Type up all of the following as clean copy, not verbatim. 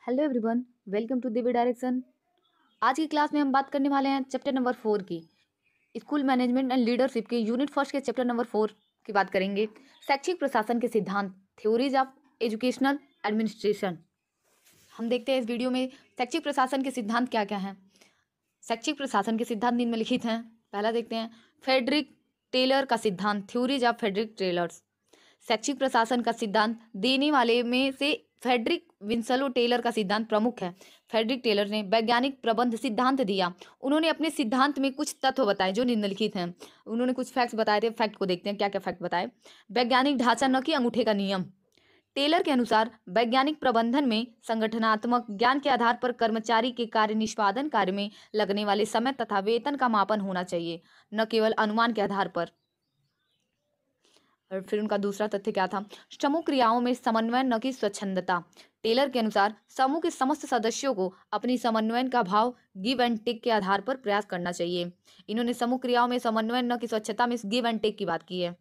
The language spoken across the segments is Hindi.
Hello everyone, welcome to Divya direction. आज की क्लास में हम बात करने वाले हैं चैप्टर नंबर 4 की। स्कूल मैनेजमेंट एंड लीडरशिप के यूनिट फर्स्ट के चैप्टर नंबर 4 की बात करेंगे। शैक्षिक प्रशासन के सिद्धांत, थ्योरीज ऑफ एजुकेशनल एडमिनिस्ट्रेशन। हम देखते हैं इस वीडियो में शैक्षिक प्रशासन के सिद्धांत क्या क्या हैं। शैक्षिक प्रशासन के सिद्धांत निम्नलिखित हैं। पहला देखते हैं फ्रेडरिक टेलर का सिद्धांत, थ्योरीज ऑफ फ्रेडरिक टेलर्स। शैक्षिक प्रशासन का सिद्धांत देने वाले में से फ्रेडरिक विंसलो टेलर का सिद्धांत प्रमुख है। फ्रेडरिक टेलर ने वैज्ञानिक प्रबंध सिद्धांत दिया। उन्होंने अपने सिद्धांत में कुछ तत्व बताए जो निम्नलिखित हैं। उन्होंने कुछ फैक्ट्स बताए थे। फैक्ट को देखते हैं क्या क्या फैक्ट बताए। वैज्ञानिक ढांचा न कि अंगूठे का नियम। टेलर के अनुसार वैज्ञानिक प्रबंधन में संगठनात्मक ज्ञान के आधार पर कर्मचारी के कार्य निष्पादन कार्य में लगने वाले समय तथा वेतन का मापन होना चाहिए, न केवल अनुमान के आधार पर। और फिर उनका दूसरा तथ्य क्या था? समूह क्रियाओं में समन्वय न कि स्वच्छंदता। टेलर के अनुसार समूह के समस्त सदस्यों को अपनी समन्वय का भाव गिव एंड टेक के आधार पर प्रयास करना चाहिए। इन्होंने समूह क्रियाओं में समन्वय न कि स्वच्छता में गिव एंड टेक की बात की है।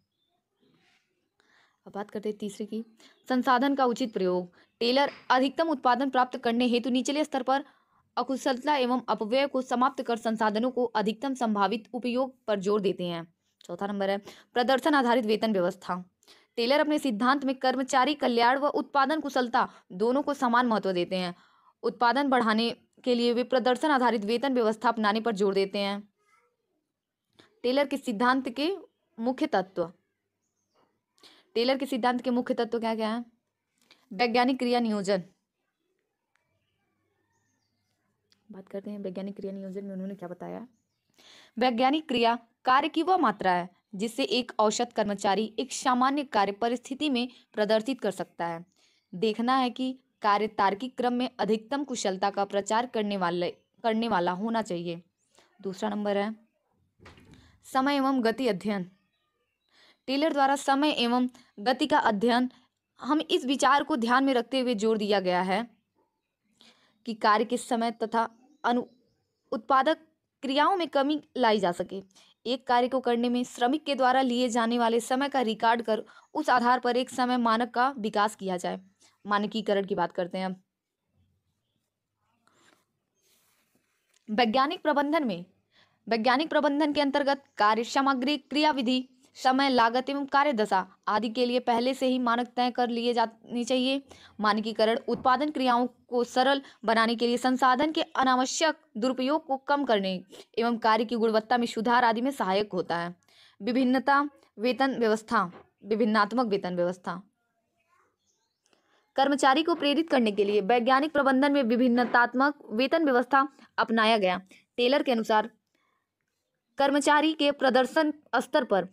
अब बात करते हैं तीसरी की, संसाधन का उचित प्रयोग। टेलर अधिकतम उत्पादन प्राप्त करने हेतु निचले स्तर पर अकुशलता एवं अपव्यय को समाप्त कर संसाधनों को अधिकतम संभावित उपयोग पर जोर देते हैं। चौथा नंबर है प्रदर्शन आधारित वेतन व्यवस्था। टेलर अपने सिद्धांत में कर्मचारी कल्याण व उत्पादन कुशलता दोनों को समान महत्व देते हैं। उत्पादन बढ़ाने के लिए वे प्रदर्शन आधारित वेतन व्यवस्था अपनाने पर जोर देते हैं। टेलर के सिद्धांत के मुख्य तत्व। टेलर के सिद्धांत के मुख्य तत्व क्या क्या है? वैज्ञानिक क्रिया नियोजन। बात करते हैं वैज्ञानिक क्रिया नियोजन में उन्होंने क्या बताया। वैज्ञानिक क्रिया कार्य की वह मात्रा है जिससे एक औसत कर्मचारी एक सामान्य कार्य परिस्थिति में प्रदर्शित कर सकता है। देखना है कि कार्य तार्किक क्रम में अधिकतम कुशलता का प्रचार करने वाला होना चाहिए। दूसरा नंबर है समय एवं गति अध्ययन। टेलर द्वारा समय एवं गति का अध्ययन, हम इस विचार को ध्यान में रखते हुए जोर दिया गया है कि कार्य के समय तथा उत्पादक क्रियाओं में कमी लाई जा सके। एक कार्य को करने में श्रमिक के द्वारा लिए जाने वाले समय का रिकॉर्ड कर उस आधार पर एक समय मानक का विकास किया जाए। मानकीकरण की बात करते हैं अब। वैज्ञानिक प्रबंधन के अंतर्गत कार्य सामग्री, क्रियाविधि, समय, लागत एवं कार्यदशा आदि के लिए पहले से ही मानक तय कर लिए जानी चाहिए। मानकीकरण उत्पादन क्रियाओं को सरल बनाने के लिए, संसाधन के अनावश्यक दुरुपयोग को कम करने एवं कार्य की गुणवत्ता में सुधार आदि में सहायक होता है। विभिन्नात्मक वेतन व्यवस्था। कर्मचारी को प्रेरित करने के लिए वैज्ञानिक प्रबंधन में विभिन्नतात्मक वेतन व्यवस्था अपनाया गया। टेलर के अनुसार कर्मचारी के प्रदर्शन स्तर पर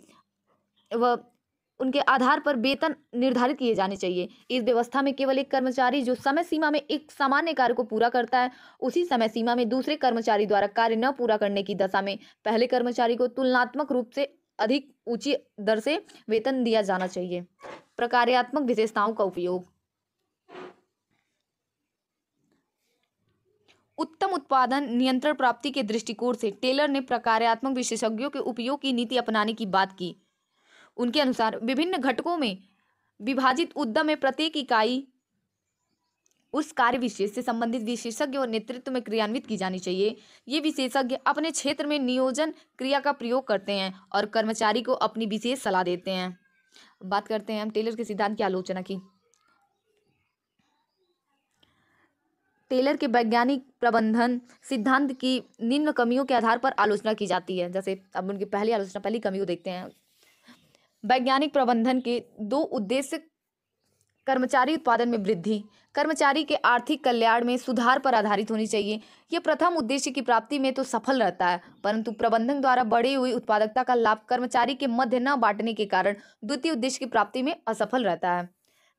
व उनके आधार पर वेतन निर्धारित किए जाने चाहिए। इस व्यवस्था में केवल एक कर्मचारी जो समय सीमा में एक सामान्य कार्य को पूरा करता है, उसी समय सीमा में दूसरे कर्मचारी द्वारा कार्य न पूरा करने की दशा में पहले कर्मचारी को तुलनात्मक रूप से अधिक ऊंची दर से वेतन दिया जाना चाहिए। प्रकार्यात्मक विशेषताओं का उपयोग। उत्तम उत्पादन नियंत्रण प्राप्ति के दृष्टिकोण से टेलर ने प्रकार्यात्मक विशेषज्ञों के उपयोग की नीति अपनाने की बात की। उनके अनुसार विभिन्न घटकों में विभाजित उद्यम में प्रत्येक इकाई उस कार्य विशेष से संबंधित विशेषज्ञ और नेतृत्व में क्रियान्वित की जानी चाहिए। ये विशेषज्ञ अपने क्षेत्र में नियोजन क्रिया का प्रयोग करते हैं और कर्मचारी को अपनी विशेष सलाह देते हैं। बात करते हैं हम टेलर के सिद्धांत की आलोचना की। टेलर के वैज्ञानिक प्रबंधन सिद्धांत की निम्न कमियों के आधार पर आलोचना की जाती है। जैसे अब उनकी पहली कमी को देखते हैं। वैज्ञानिक प्रबंधन के दो उद्देश्य कर्मचारी उत्पादन में वृद्धि, कर्मचारी के आर्थिक कल्याण में सुधार पर आधारित होनी चाहिए। यह प्रथम उद्देश्य की प्राप्ति में तो सफल रहता है, परंतु प्रबंधन द्वारा बढ़ी हुई उत्पादकता का लाभ कर्मचारी के मध्य न बांटने के कारण द्वितीय उद्देश्य की प्राप्ति में असफल रहता है।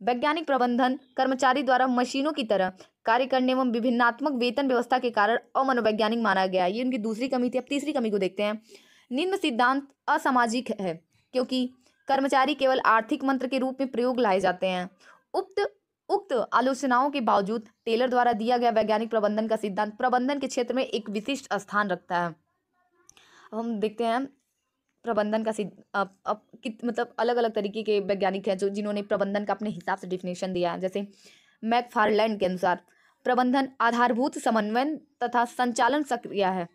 वैज्ञानिक प्रबंधन कर्मचारी द्वारा मशीनों की तरह कार्य करने एवं विभिन्नात्मक वेतन व्यवस्था के कारण अमनोवैज्ञानिक माना गया। ये उनकी दूसरी कमी थी। अब तीसरी कमी को देखते हैं। निम्न सिद्धांत असामाजिक है क्योंकि कर्मचारी केवल आर्थिक मंत्र के रूप में प्रयोग लाए जाते हैं। उक्त आलोचनाओं के बावजूद टेलर द्वारा दिया गया वैज्ञानिक प्रबंधन का सिद्धांत प्रबंधन के क्षेत्र में एक विशिष्ट स्थान रखता है। अब हम देखते हैं प्रबंधन का मतलब अलग अलग तरीके के वैज्ञानिक हैं जिन्होंने प्रबंधन का अपने हिसाब से डिफिनेशन दिया है। जैसे मैकफार्लैंड के अनुसार प्रबंधन आधारभूत समन्वय तथा संचालन प्रक्रिया है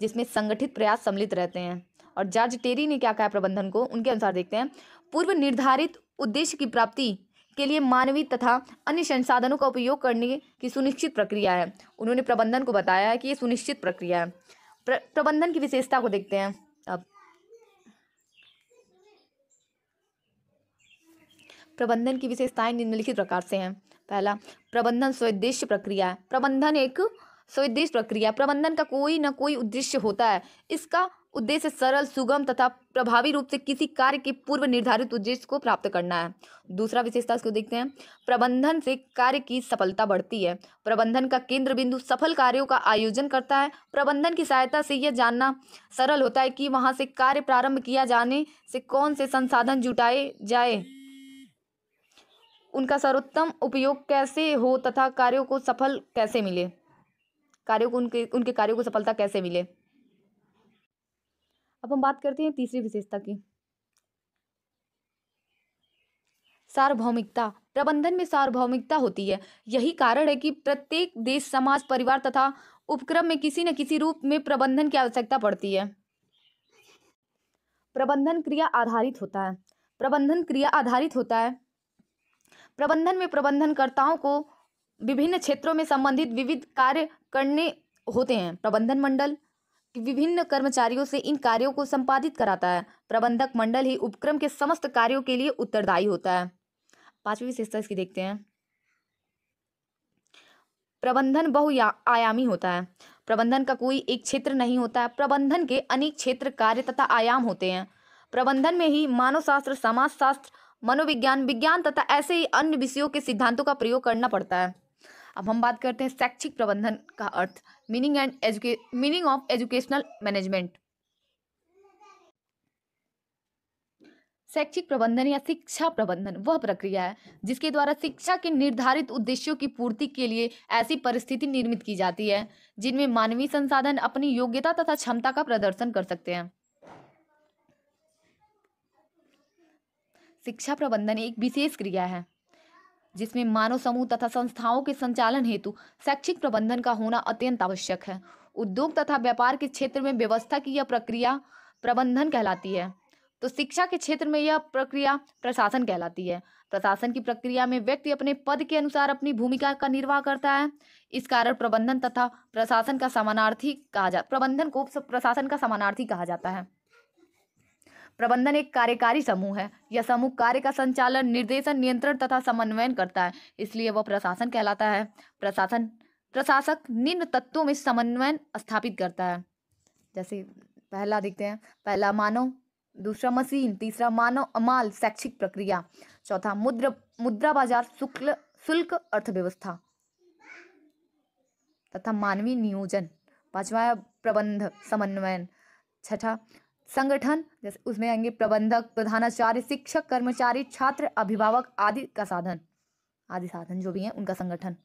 जिसमें संगठित प्रयास सम्मिलित रहते हैं। और जॉर्ज टेरी ने क्या कहा प्रबंधन को, उनके अनुसार देखते हैं, पूर्व निर्धारित उद्देश्य की प्राप्ति के लिए मानवीय तथा अन्य संसाधनों का उपयोग करने की सुनिश्चित प्रक्रिया है। उन्होंने प्रबंधन को बताया है कि ये सुनिश्चित प्रक्रिया है। प्रबंधन की विशेषता को देखते हैं। अब प्रबंधन की विशेषताएं निम्नलिखित प्रकार से हैं। पहला, प्रबंधन स्वोद्देश्य प्रक्रिया है। प्रबंधन एक स्वोद्देश्य प्रक्रिया, प्रबंधन का कोई न कोई उद्देश्य होता है। इसका उद्देश्य सरल, सुगम तथा प्रभावी रूप से किसी कार्य के पूर्व निर्धारित उद्देश्य को प्राप्त करना है। दूसरा विशेषता इसको देखते हैं, प्रबंधन से कार्य की सफलता बढ़ती है। प्रबंधन का केंद्र बिंदु सफल कार्यों का आयोजन करता है। प्रबंधन की सहायता से यह जानना सरल होता है कि वहां से कार्य प्रारंभ किया जाने से कौन से संसाधन जुटाए जाए, उनका सर्वोत्तम उपयोग कैसे हो तथा कार्यों को सफल कैसे मिले, कार्यों को उनके कार्यों को सफलता कैसे मिले। अब हम बात करते हैं तीसरी विशेषता की, सार्वभौमिकता। प्रबंधन में सार्वभौमिकता होती है। यही कारण है कि प्रत्येक देश, समाज, परिवार तथा उपक्रम में किसी न किसी रूप में प्रबंधन की आवश्यकता पड़ती है। प्रबंधन क्रिया आधारित होता है। प्रबंधन क्रिया आधारित होता है। प्रबंधन में प्रबंधनकर्ताओं को विभिन्न क्षेत्रों में संबंधित विविध कार्य करने होते हैं। प्रबंधन मंडल विभिन्न कर्मचारियों से इन कार्यों को संपादित कराता है। प्रबंधक मंडल ही उपक्रम के समस्त कार्यों के लिए उत्तरदायी होता है। पांचवी विशेषता इसकी देखते हैं, प्रबंधन बहुआयामी होता है। प्रबंधन का कोई एक क्षेत्र नहीं होता है। प्रबंधन के अनेक क्षेत्र, कार्य तथा आयाम होते हैं। प्रबंधन में ही मानव शास्त्र, समाजशास्त्र, मनोविज्ञान, विज्ञान तथा ऐसे ही अन्य विषयों के सिद्धांतों का प्रयोग करना पड़ता है। अब हम बात करते हैं शैक्षिक प्रबंधन का अर्थ, मीनिंग ऑफ एजुकेशनल मैनेजमेंट। शैक्षिक प्रबंधन या शिक्षा प्रबंधन वह प्रक्रिया है जिसके द्वारा शिक्षा के निर्धारित उद्देश्यों की पूर्ति के लिए ऐसी परिस्थिति निर्मित की जाती है जिनमें मानवीय संसाधन अपनी योग्यता तथा क्षमता का प्रदर्शन कर सकते हैं। शिक्षा प्रबंधन एक विशेष क्रिया है जिसमें मानव समूह तथा संस्थाओं के संचालन हेतु शैक्षिक प्रबंधन का होना अत्यंत आवश्यक है। उद्योग तथा व्यापार के क्षेत्र में व्यवस्था की यह प्रक्रिया प्रबंधन कहलाती है, तो शिक्षा के क्षेत्र में यह प्रक्रिया प्रशासन कहलाती है। प्रशासन की प्रक्रिया में व्यक्ति अपने पद के अनुसार अपनी भूमिका का निर्वाह करता है। इस कारण प्रबंधन तथा प्रशासन का समानार्थी प्रबंधन को प्रशासन का समानार्थी कहा जाता है। प्रबंधन एक कार्यकारी समूह है। यह समूह कार्य का संचालन, निर्देशन, नियंत्रण तथा समन्वय करता है, इसलिए वह प्रशासन कहलाता है। प्रशासक निम्न तत्वों में समन्वय स्थापित करता है। जैसे पहला देखते हैं, पहला मानव, दूसरा मशीन, तीसरा माल शैक्षिक प्रक्रिया, चौथा मुद्रा बाजार, शुल्क अर्थव्यवस्था तथा मानवीय नियोजन, पांचवा प्रबंध समन्वय, छठा संगठन, जैसे उसमें आएंगे प्रबंधक, प्रधानाचार्य, शिक्षक, कर्मचारी, छात्र, अभिभावक आदि साधन जो भी हैं उनका संगठन।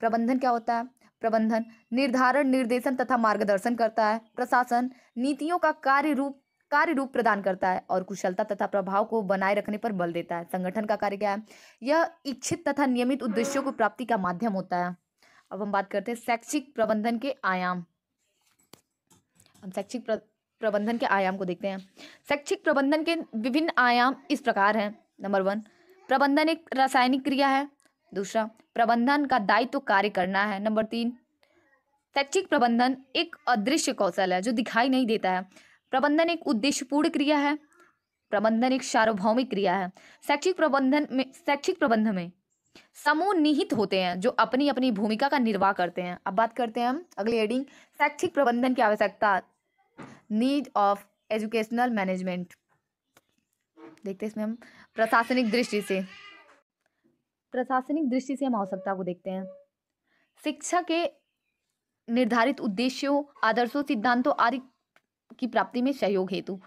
प्रबंधन क्या होता है? प्रबंधन निर्धारण, निर्देशन तथा मार्गदर्शन करता है। प्रशासन नीतियों का कार्य रूप प्रदान करता है और कुशलता तथा प्रभाव को बनाए रखने पर बल देता है। संगठन का कार्य क्या है? यह इच्छित तथा नियमित उद्देश्यों को प्राप्ति का माध्यम होता है। अब हम बात करते हैं शैक्षिक प्रबंधन के आयाम। हम शैक्षिक प्रबंधन के आयाम को देखते हैं। शैक्षिक प्रबंधन के विभिन्न आयाम इस प्रकार हैं। नंबर 1, प्रबंधन एक रासायनिक क्रिया है। दूसरा, प्रबंधन का दायित्व कार्य करना है। नंबर 3, शैक्षिक प्रबंधन एक अदृश्य कौशल है जो दिखाई नहीं देता है। प्रबंधन एक उद्देश्यपूर्ण क्रिया है। प्रबंधन एक सार्वभौमिक क्रिया है। शैक्षिक प्रबंधन में समूह निहित होते हैं जो अपनी अपनी भूमिका का निर्वाह करते हैं। अब बात करते हैं हम अगली हेडिंग, शैक्षिक प्रबंधन की आवश्यकता, नीड ऑफ एजुकेशनल मैनेजमेंट। देखते हैं इसमें हम प्रशासनिक दृष्टि से हम आवश्यकता को देखते हैं। शिक्षा के निर्धारित उद्देश्यों, आदर्शों, सिद्धांतों आदि की प्राप्ति में सहयोग हेतु।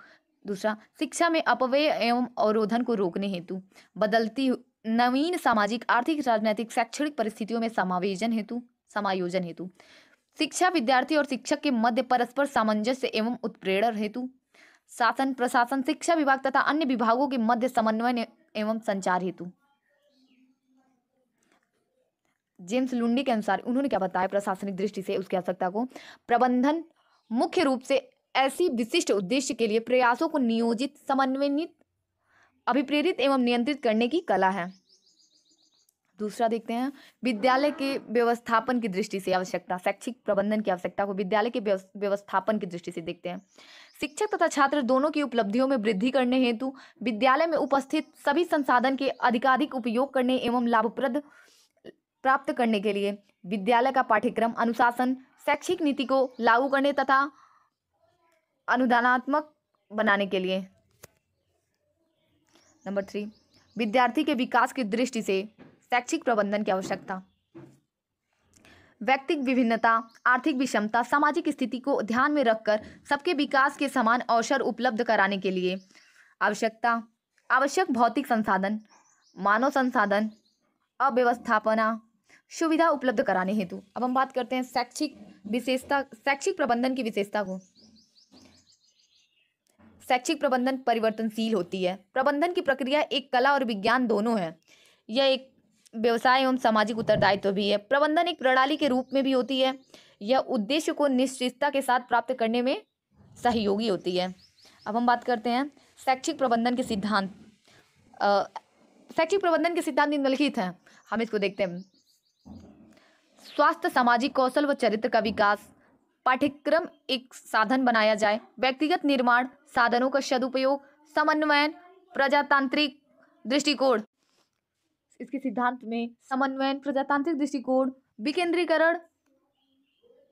दूसरा, शिक्षा में अपव्यय एवं अवरोधन को रोकने हेतु। बदलती नवीन सामाजिक, आर्थिक, राजनीतिक, शैक्षणिक परिस्थितियों में समायोजन हेतु। शिक्षा विद्यार्थी और शिक्षक के मध्य परस्पर सामंजस्य एवं उत्प्रेरण हेतु। शासन प्रशासन, शिक्षा विभाग तथा अन्य विभागों के मध्य समन्वय एवं संचार हेतु। जेम्स लुंडी के अनुसार उन्होंने क्या बताया प्रशासनिक दृष्टि से उसकी आवश्यकता को, प्रबंधन मुख्य रूप से ऐसी विशिष्ट उद्देश्य के लिए प्रयासों को नियोजित, समन्वयित, अभिप्रेरित एवं नियंत्रित करने की कला है। दूसरा देखते हैं विद्यालय के व्यवस्थापन की दृष्टि से आवश्यकता, शैक्षिक प्रबंधन की आवश्यकता को विद्यालय के व्यवस्थापन की दृष्टि से देखते हैं। शिक्षक तथा छात्र दोनों की उपलब्धियों में वृद्धि करने हेतु विद्यालय में उपस्थित सभी संसाधन के अधिकाधिक उपयोग करने एवं लाभप्रद प्राप्त करने के लिए विद्यालय का पाठ्यक्रम, अनुशासन, शैक्षिक नीति को लागू करने तथा अनुदानात्मक बनाने के लिए। नंबर 3, विद्यार्थी के विकास की दृष्टि से शैक्षिक प्रबंधन की आवश्यकता, व्यक्तिगत विभिन्नता, आर्थिक विषमता, सामाजिक स्थिति को ध्यान में रखकर सबके विकास के समान अवसर उपलब्ध कराने के लिए आवश्यकता, आवश्यक भौतिक संसाधन, मानव संसाधन, अव्यवस्थापना सुविधा उपलब्ध कराने हेतु। अब हम बात करते हैं शैक्षिक प्रबंधन की विशेषता को। शैक्षिक प्रबंधन परिवर्तनशील होती है। प्रबंधन की प्रक्रिया एक कला और विज्ञान दोनों है। यह एक व्यवसाय एवं सामाजिक उत्तरदायित्व भी है। प्रबंधन एक प्रणाली के रूप में भी होती है। यह उद्देश्य को निश्चितता के साथ प्राप्त करने में सहयोगी होती है। अब हम बात करते हैं शैक्षिक प्रबंधन के सिद्धांत। शैक्षिक प्रबंधन के सिद्धांत निम्नलिखित हैं, हम इसको देखते हैं। स्वास्थ्य, सामाजिक कौशल व चरित्र का विकास, पाठ्यक्रम एक साधन बनाया जाए, व्यक्तिगत निर्माण, साधनों का सदुपयोग, समन्वयन, प्रजातांत्रिक दृष्टिकोण। इसके सिद्धांत में समन्वयन, प्रजातांत्रिक दृष्टिकोण, विकेंद्रीकरण,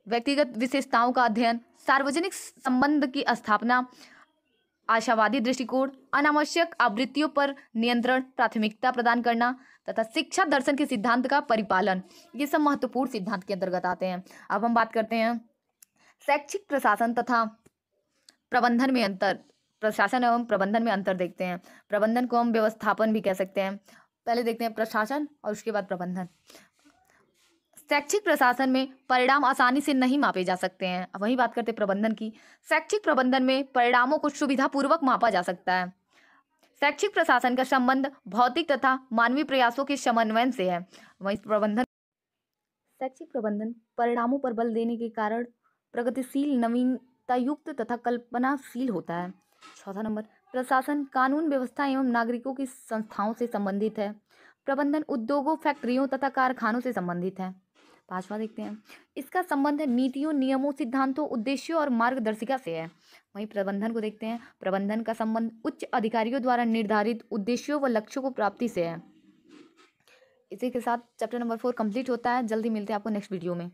व्यक्तिगत विशेषताओं का अध्ययन, सार्वजनिक संबंध की स्थापना, आशावादी दृष्टिकोण, अनावश्यक आवृत्तियों पर नियंत्रण, प्राथमिकता प्रदान करना तथा शिक्षा दर्शन के सिद्धांत का परिपालन, ये सब महत्वपूर्ण सिद्धांत के अंतर्गत आते हैं। अब हम बात करते हैं शैक्षिक प्रशासन तथा प्रबंधन में अंतर। प्रशासन एवं प्रबंधन में अंतर देखते हैं। प्रबंधन को हम व्यवस्थापन भी कह सकते हैं। पहले देखते हैं प्रशासन और उसके बाद प्रबंधन। शैक्षिक प्रशासन में परिणाम आसानी से नहीं मापे जा सकते हैं। अब वही बात करते हैं प्रबंधन की। शैक्षिक प्रबंधन में परिणामों को सुविधापूर्वक मापा जा सकता है। शैक्षिक प्रशासन का संबंध भौतिक तथा मानवीय प्रयासों के समन्वय से है। वहीं प्रबंधन, शैक्षिक प्रबंधन परिणामों पर बल देने के कारण प्रगतिशील, नवीनतायुक्त तथा कल्पनाशील होता है। चौथा नंबर, प्रशासन कानून व्यवस्था एवं नागरिकों की संस्थाओं से संबंधित है। प्रबंधन उद्योगों, फैक्ट्रियों तथा कारखानों से संबंधित है। पांचवा देखते हैं, इसका संबंध नीतियों, नियमों, सिद्धांतों, उद्देश्यों और मार्गदर्शिका से है। वहीं प्रबंधन को देखते हैं। प्रबंधन का संबंध उच्च अधिकारियों द्वारा निर्धारित उद्देश्यों व लक्ष्यों को प्राप्ति से है। इसी के साथ चैप्टर नंबर 4 कंप्लीट होता है। जल्दी मिलते हैं आपको नेक्स्ट वीडियो में।